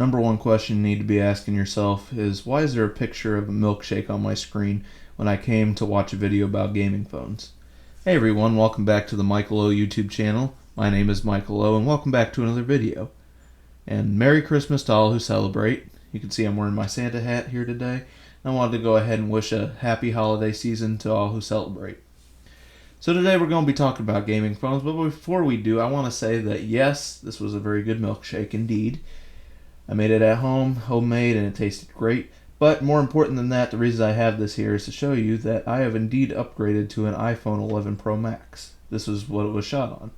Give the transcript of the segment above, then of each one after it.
Number one question you need to be asking yourself is, why is there a picture of a milkshake on my screen when I came to watch a video about gaming phones? Hey everyone, welcome back to the Michael O YouTube channel. My name is Michael O and welcome back to another video. And Merry Christmas to all who celebrate. You can see I'm wearing my Santa hat here today. I wanted to go ahead and wish a happy holiday season to all who celebrate. So today we're going to be talking about gaming phones, but before we do, I want to say that yes, this was a very good milkshake indeed. I made it at home, homemade, and it tasted great. But more important than that, the reason I have this here is to show you that I have indeed upgraded to an iPhone 11 Pro Max. This is what it was shot on.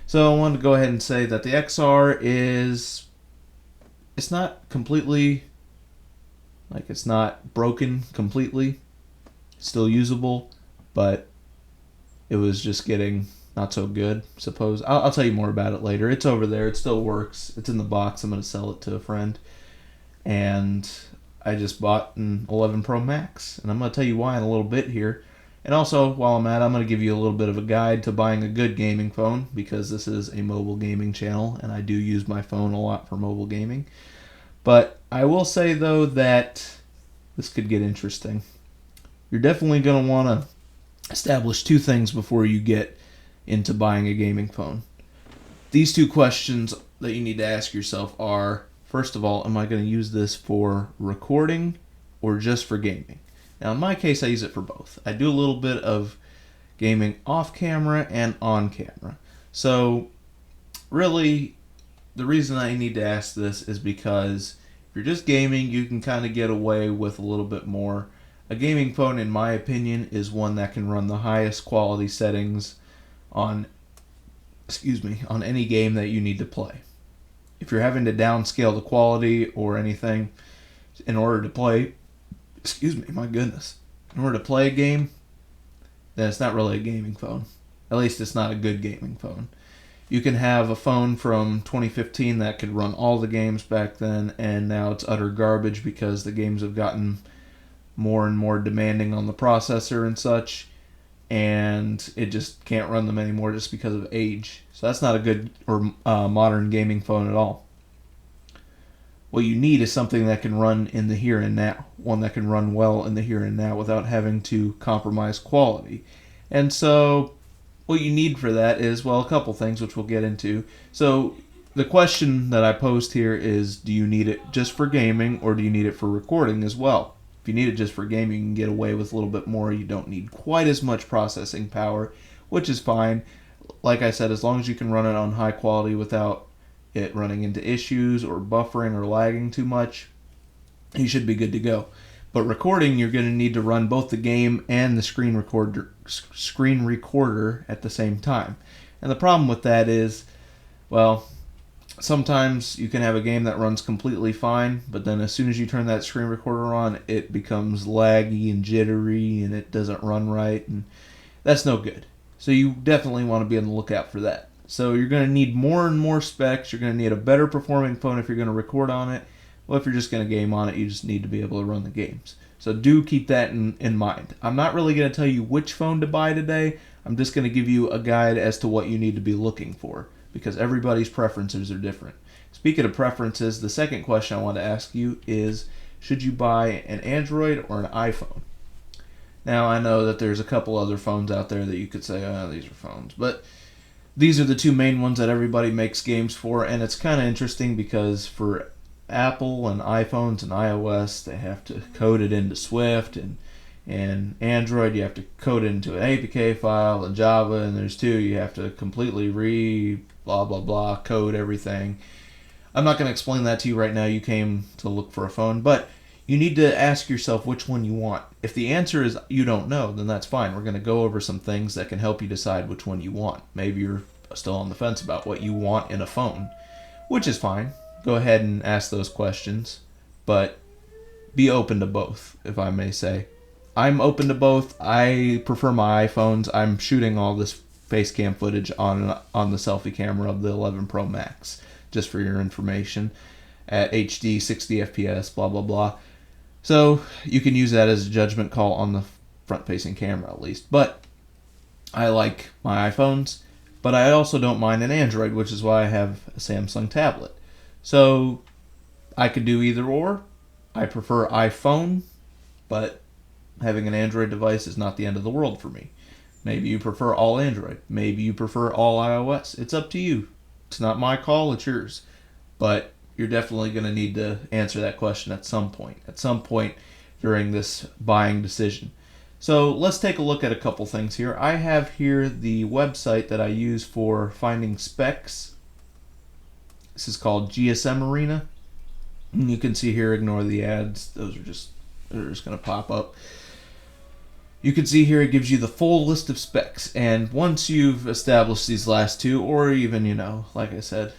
So I wanted to go ahead and say that the XR it's not completely, it's not broken completely. It's still usable, but it was just getting not so good, suppose. I'll tell you more about it later. It's over there. It still works. It's in the box. I'm going to sell it to a friend. And I just bought an 11 Pro Max. And I'm going to tell you why in a little bit here. And also, while I'm at it, I'm going to give you a little bit of a guide to buying a good gaming phone, because this is a mobile gaming channel, and I do use my phone a lot for mobile gaming. But I will say, though, that this could get interesting. You're definitely going to want to establish two things before you get into buying a gaming phone. These two questions that you need to ask yourself are, first of all, am I going to use this for recording or just for gaming? Now, in my case, I use it for both. I do a little bit of gaming off camera and on camera. So, really, the reason I need to ask this is because if you're just gaming, you can kind of get away with a little bit more. A gaming phone, in my opinion, is one that can run the highest quality settings on any game that you need to play. If you're having to downscale the quality or anything in order to play, in order to play a game, then it's not really a gaming phone. At least it's not a good gaming phone. You can have a phone from 2015 that could run all the games back then, and now it's utter garbage because the games have gotten more and more demanding on the processor and such, and it just can't run them anymore just because of age. So that's not a good or modern gaming phone at all. What you need is something that can run in the here and now, one that can run well in the here and now without having to compromise quality. And so what you need for that is, well, a couple things which we'll get into. So the question that I posed here is, do you need it just for gaming or do you need it for recording as well? If you need it just for gaming, you can get away with a little bit more. You don't need quite as much processing power, which is fine. Like I said, as long as you can run it on high quality without it running into issues or buffering or lagging too much, you should be good to go. But recording, you're going to need to run both the game and the screen recorder at the same time. And the problem with that is, well, sometimes you can have a game that runs completely fine, but then as soon as you turn that screen recorder on, it becomes laggy and jittery and it doesn't run right, and that's no good. So you definitely want to be on the lookout for that. So you're going to need more and more specs. You're going to need a better performing phone if you're going to record on it. Well, if you're just going to game on it, you just need to be able to run the games. So do keep that in mind. I'm not really going to tell you which phone to buy today. I'm just going to give you a guide as to what you need to be looking for, because everybody's preferences are different. Speaking of preferences, the second question I want to ask you is, should you buy an Android or an iPhone? Now, I know that there's a couple other phones out there that you could say, oh, these are phones, but these are the two main ones that everybody makes games for, and it's kind of interesting because for Apple and iPhones and iOS, they have to code it into Swift, and Android, you have to code it into an APK file, and Java, and there's two, you have to completely blah blah blah code everything. I'm not going to explain that to you right now. You came to look for a phone, but you need to ask yourself which one you want. If the answer is you don't know, then that's fine. We're going to go over some things that can help you decide which one you want. Maybe you're still on the fence about what you want in a phone, which is fine. Go ahead and ask those questions, but be open to both, if I may say. I'm open to both. I prefer my iPhones. I'm shooting all this face cam footage on the selfie camera of the 11 Pro Max, just for your information, at HD 60 FPS, blah blah blah. So you can use that as a judgment call on the front-facing camera at least. But I like my iPhones, but I also don't mind an Android, which is why I have a Samsung tablet. So I could do either or. I prefer iPhone, but having an Android device is not the end of the world for me. Maybe you prefer all Android. Maybe you prefer all iOS. It's up to you. It's not my call, it's yours. But you're definitely going to need to answer that question at some point. At some point during this buying decision. So let's take a look at a couple things here. I have here the website that I use for finding specs. This is called GSM Arena. And you can see here, ignore the ads. They're just going to pop up. You can see here it gives you the full list of specs. And once you've established these last two, or even, like I said,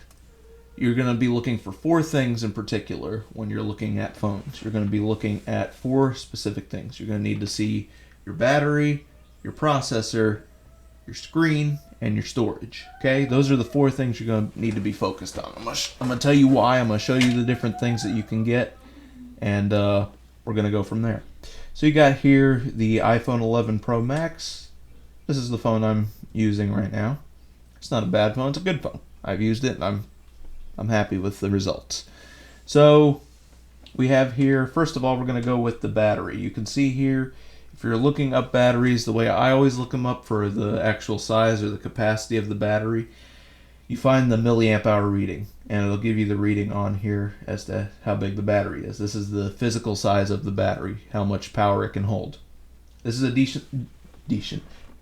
you're going to be looking for 4 things in particular when you're looking at phones. You're going to be looking at 4 specific things. You're going to need to see your battery, your processor, your screen, and your storage. Okay, those are the 4 things you're going to need to be focused on. I'm going to tell you why. I'm going to show you the different things that you can get, and we're going to go from there. So you got here the iPhone 11 Pro Max. This is the phone I'm using right now. It's not a bad phone. It's a good phone. I've used it, and I'm happy with the results. So we have here, first of all, we're going to go with the battery. You can see here, if you're looking up batteries the way I always look them up for the actual size or the capacity of the battery, you find the milliamp hour reading, and it'll give you the reading on here as to how big the battery is. This is the physical size of the battery, how much power it can hold. This is a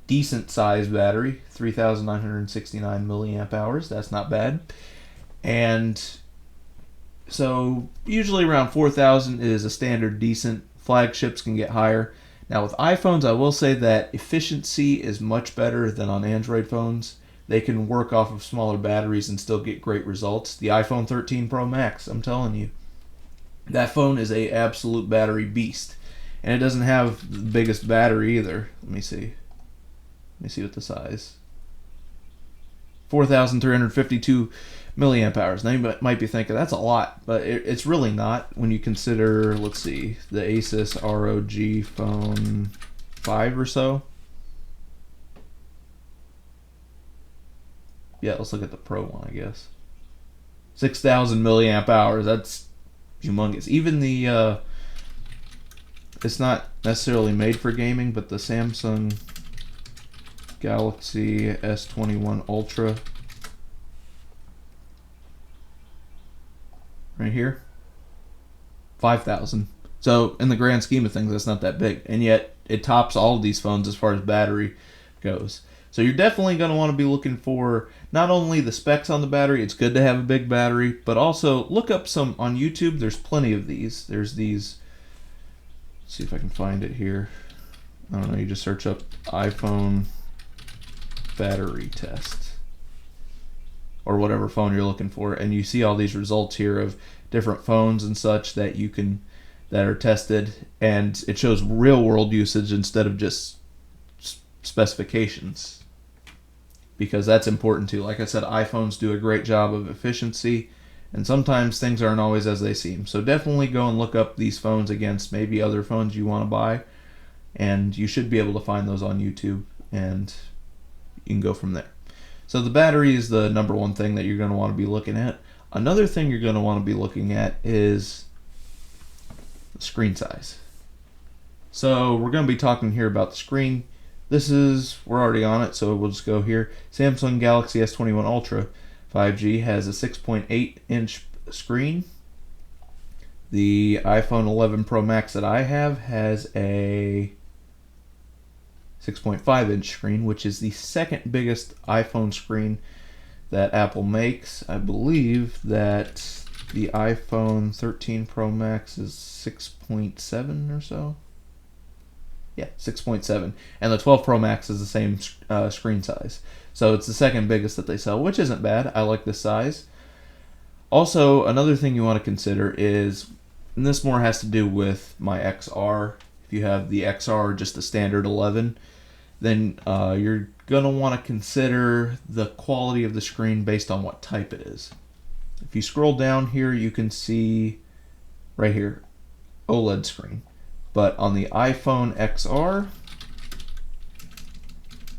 decent sized battery, 3,969 milliamp hours. That's not bad. And so usually around 4,000 is a standard decent. Flagships can get higher. Now with iPhones, I will say that efficiency is much better than on Android phones. They can work off of smaller batteries and still get great results. The iPhone 13 Pro Max, I'm telling you, that phone is a absolute battery beast. And it doesn't have the biggest battery either. Let me see what the size. 4,352 milliamp hours. Now you might be thinking that's a lot, but it's really not when you consider, let's see, the Asus ROG Phone 5 or so. Yeah, let's look at the Pro one, I guess. 6,000 milliamp hours. That's humongous. Even the it's not necessarily made for gaming, but the Samsung Galaxy S21 Ultra right here, 5,000. So in the grand scheme of things, that's not that big, and yet it tops all of these phones as far as battery goes. So you're definitely going to want to be looking for not only the specs on the battery, it's good to have a big battery, but also look up some on YouTube. There's plenty of these. There's these, let's see if I can find it here. I don't know, you just search up iPhone battery test or whatever phone you're looking for, and you see all these results here of different phones and such that are tested, and it shows real world usage instead of just specifications, because that's important too. Like I said, iPhones do a great job of efficiency, and sometimes things aren't always as they seem. So definitely go and look up these phones against maybe other phones you want to buy, and you should be able to find those on YouTube, and you can go from there. So the battery is the number one thing that you're going to want to be looking at. Another thing you're going to want to be looking at is the screen size. So we're going to be talking here about the screen. We're already on it, so we'll just go here. Samsung Galaxy S21 Ultra 5G has a 6.8 inch screen. The iPhone 11 Pro Max that I have has a 6.5 inch screen, which is the second biggest iPhone screen that Apple makes. I believe that the iPhone 13 Pro Max is 6.7 or so. Yeah, 6.7. And the 12 Pro Max is the same screen size. So it's the second biggest that they sell, which isn't bad. I like this size. Also, another thing you want to consider is, and this more has to do with my XR. If you have the XR or just the standard 11, then you're going to want to consider the quality of the screen based on what type it is. If you scroll down here, you can see right here, OLED screen. But on the iPhone XR,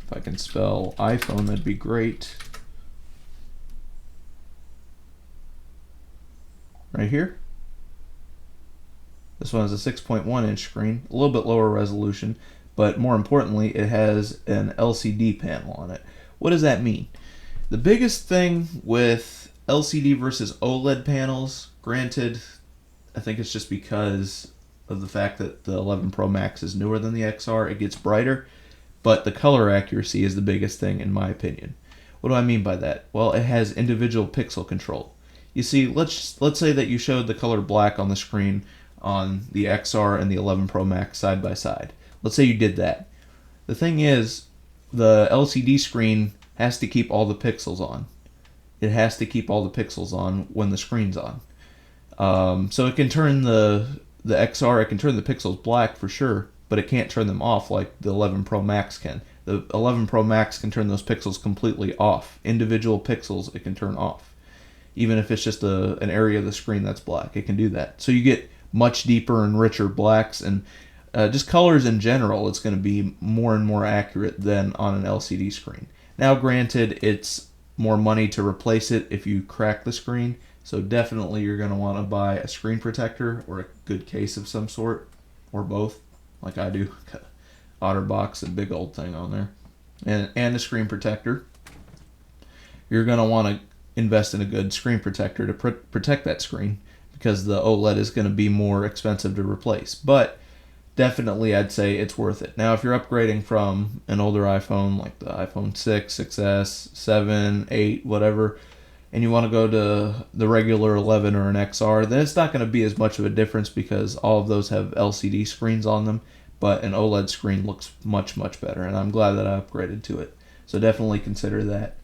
if I can spell iPhone, that'd be great. Right here, This one has a 6.1 inch screen, a little bit lower resolution, but more importantly, it has an LCD panel on it. What does that mean? The biggest thing with LCD versus OLED panels, granted, I think it's just because of the fact that the 11 Pro Max is newer than the XR, it gets brighter, but the color accuracy is the biggest thing in my opinion. What do I mean by that? Well, it has individual pixel control. You see, let's say that you showed the color black on the screen on the XR and the 11 Pro Max side by side. Let's say you did that. The thing is, the LCD screen has to keep all the pixels on. It has to keep all the pixels on when the screen's on. So it can turn the XR, it can turn the pixels black for sure, but it can't turn them off like the 11 Pro Max can. The 11 Pro Max can turn those pixels completely off. Individual pixels it can turn off. Even if it's just an area of the screen that's black, it can do that. So you get much deeper and richer blacks, and just colors in general, it's going to be more and more accurate than on an LCD screen. Now, granted, it's more money to replace it if you crack the screen, so definitely you're going to want to buy a screen protector or a good case of some sort, or both, like I do. OtterBox and big old thing on there, and a screen protector. You're going to want to invest in a good screen protector to protect that screen, because the OLED is going to be more expensive to replace. But definitely I'd say it's worth it. Now, if you're upgrading from an older iPhone, like the iPhone 6, 6S, 7, 8, whatever, and you want to go to the regular 11 or an XR, then it's not going to be as much of a difference because all of those have LCD screens on them, but an OLED screen looks much, much better, and I'm glad that I upgraded to it. So definitely consider that.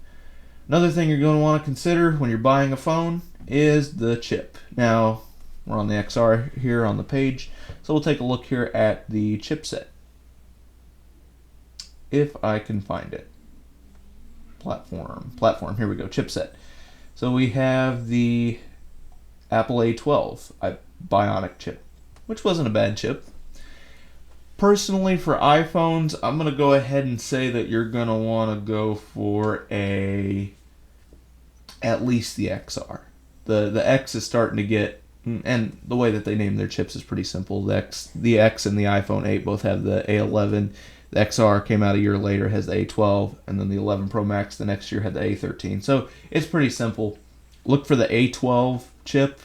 Another thing you're going to want to consider when you're buying a phone is the chip. Now, we're on the XR here on the page, so we'll take a look here at the chipset. If I can find it. Platform, here we go, chipset. So we have the Apple A12 Bionic chip, which wasn't a bad chip. Personally, for iPhones, I'm going to go ahead and say that you're going to want to go for at least the XR. The X is starting to get, and the way that they name their chips is pretty simple. The X and the iPhone 8 both have the A11. The XR came out a year later, has the A12, and then the 11 Pro Max the next year had the A13. So it's pretty simple. Look for the A12 chip,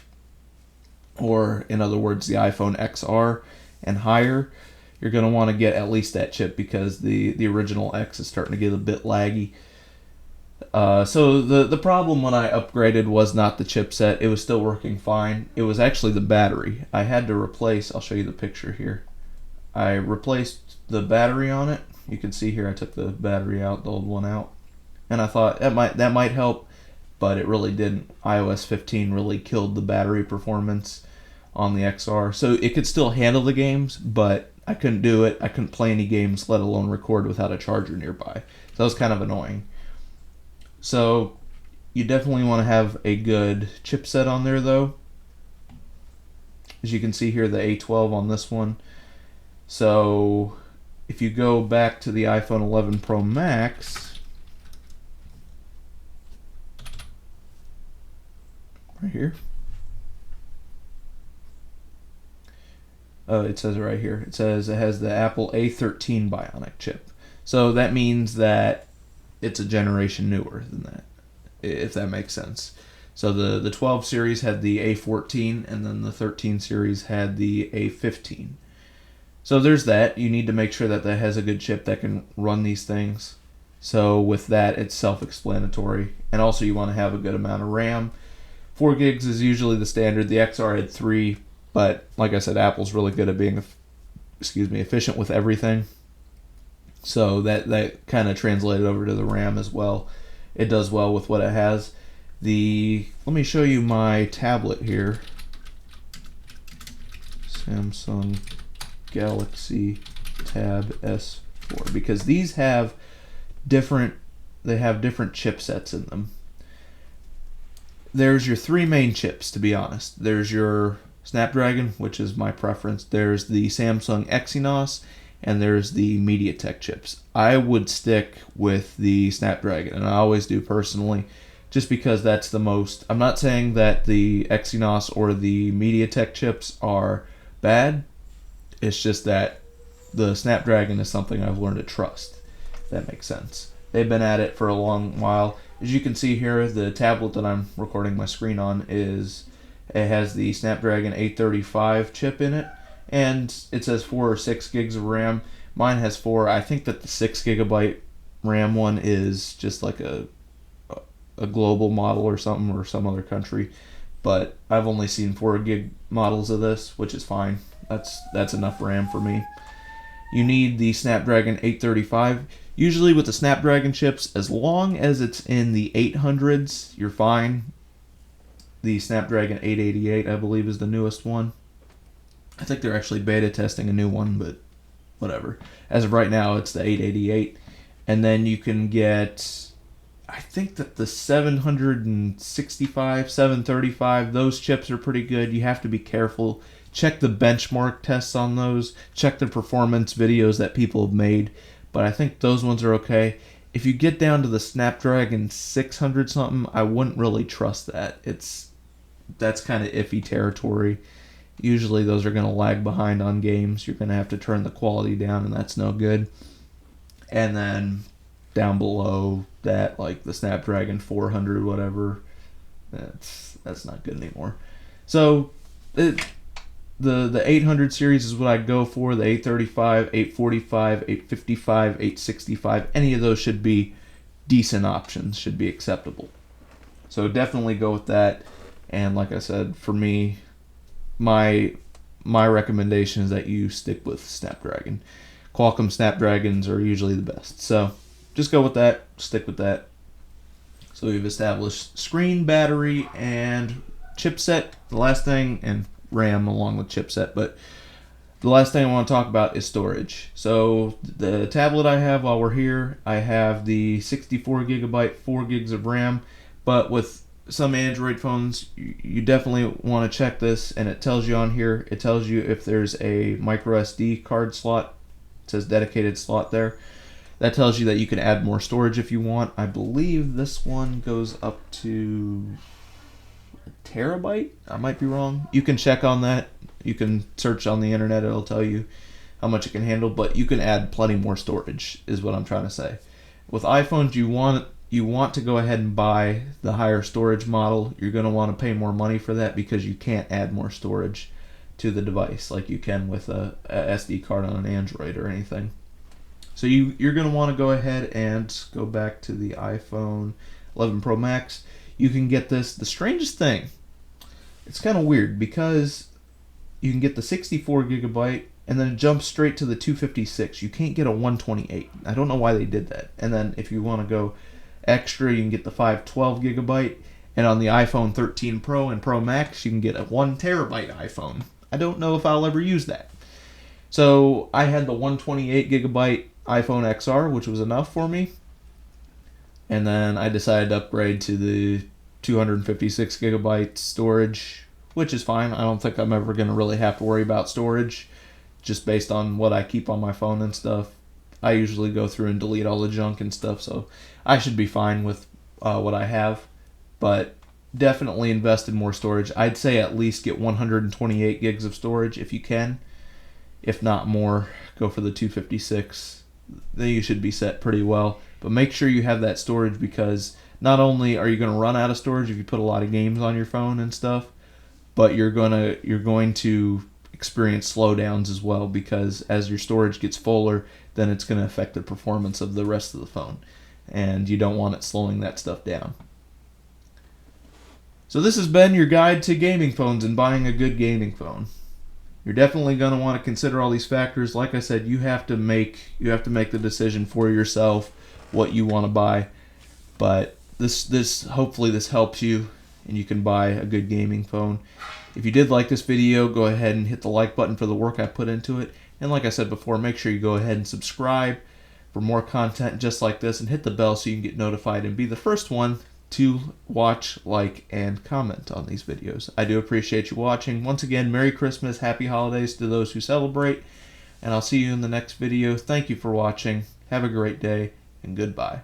or in other words, the iPhone XR and higher. You're going to want to get at least that chip because the original X is starting to get a bit laggy. So the problem when I upgraded was not the chipset. It was still working fine. It was actually the battery. I had to replace, I'll show you the picture here. I replaced the battery on it. You can see here I took the battery out, the old one out. And I thought that might help, but it really didn't. iOS 15 really killed the battery performance on the XR. So it could still handle the games, but I couldn't do it. I couldn't play any games, let alone record without a charger nearby. So that was kind of annoying. So you definitely want to have a good chipset on there, though. As you can see here, the A12 on this one. So if you go back to the iPhone 11 Pro Max, right here. It says right here. It says it has the Apple A13 Bionic chip. So that means that it's a generation newer than that, if that makes sense. So the 12 series had the A14, and then the 13 series had the A15. So there's that. You need to make sure that has a good chip that can run these things. So with that, it's self-explanatory. And also you want to have a good amount of RAM. 4 gigs is usually the standard. The XR had 3, but like I said, Apple's really good at being efficient with everything. So that kind of translated over to the RAM as well. It does well with what it has. Let me show you my tablet here. Samsung Galaxy Tab S4, because these have different chipsets in them. There's your 3 main chips, to be honest. There's your Snapdragon, which is my preference. There's the Samsung Exynos, and there's the MediaTek chips. I would stick with the Snapdragon, and I always do personally, just because that's the most. I'm not saying that the Exynos or the MediaTek chips are bad. It's just that the Snapdragon is something I've learned to trust. If that makes sense. They've been at it for a long while. As you can see here, the tablet that I'm recording my screen on it has the Snapdragon 835 chip in it, and it says 4 or 6 gigs of RAM. Mine has 4. I think that the 6 gigabyte RAM one is just like a global model or something, or some other country. But I've only seen 4 gig models of this, which is fine. That's enough RAM for me. You need the Snapdragon 835. Usually with the Snapdragon chips, as long as it's in the 800s, you're fine. The Snapdragon 888, I believe, is the newest one. I think they're actually beta testing a new one, but whatever. As of right now, it's the 888. And then you can get, I think that the 765, 735, those chips are pretty good. You have to be careful. Check the benchmark tests on those. Check the performance videos that people have made. But I think those ones are okay. If you get down to the Snapdragon 600 something, I wouldn't really trust that. That's kind of iffy territory. Usually those are going to lag behind on games. You're going to have to turn the quality down, and that's no good. And then down below that, like the Snapdragon 400, whatever, that's not good anymore. So the 800 series is what I'd go for. The 835, 845, 855, 865, any of those should be decent options, should be acceptable. So definitely go with that. And like I said, for me, my recommendation is that you stick with Snapdragon. Qualcomm Snapdragons are usually the best. So just go with that, stick with that. So we've established screen, battery, and chipset. The last thing, and RAM along with chipset, but the last thing I want to talk about is storage. So the tablet I have while we're here, I have the 64 gigabyte, 4 gigs of RAM, but with some Android phones, you definitely want to check this, and it tells you on here, it tells you if there's a micro SD card slot. It says dedicated slot there. That tells you that you can add more storage if you want. I believe this one goes up to a terabyte. I might be wrong. You can check on that. You can search on the internet. It'll tell you how much it can handle, but you can add plenty more storage is what I'm trying to say. With iPhones, you want to go ahead and buy the higher storage model. You're going to want to pay more money for that because you can't add more storage to the device like you can with a SD card on an Android or anything. So you're going to want to go ahead and go back to the iPhone 11 Pro Max. You can get this. The strangest thing, it's kind of weird because you can get the 64 gigabyte and then it jumps straight to the 256. You can't get a 128. I don't know why they did that. And then if you want to go extra, you can get the 512 gigabyte, and on the iPhone 13 Pro and Pro Max you can get a 1 terabyte iPhone. I don't know if I'll ever use that. So I had the 128 gigabyte iPhone XR, which was enough for me, and then I decided to upgrade to the 256 gigabyte storage, which is fine. I don't think I'm ever going to really have to worry about storage, just based on what I keep on my phone and stuff. I usually go through and delete all the junk and stuff, so I should be fine with what I have. But definitely invest in more storage. I'd say at least get 128 gigs of storage if you can. If not more, go for the 256. Then you should be set pretty well. But make sure you have that storage, because not only are you going to run out of storage if you put a lot of games on your phone and stuff, but you're going to experience slowdowns as well, because as your storage gets fuller, then it's going to affect the performance of the rest of the phone, and you don't want it slowing that stuff down. So this has been your guide to gaming phones and buying a good gaming phone. You're definitely going to want to consider all these factors. Like I said, you have to make the decision for yourself what you want to buy. But this hopefully this helps you and you can buy a good gaming phone. If you did like this video, go ahead and hit the like button for the work I put into it. And like I said before, make sure you go ahead and subscribe for more content just like this, and hit the bell so you can get notified and be the first one to watch, like, and comment on these videos. I do appreciate you watching. Once again, Merry Christmas, Happy Holidays to those who celebrate, and I'll see you in the next video. Thank you for watching. Have a great day, and goodbye.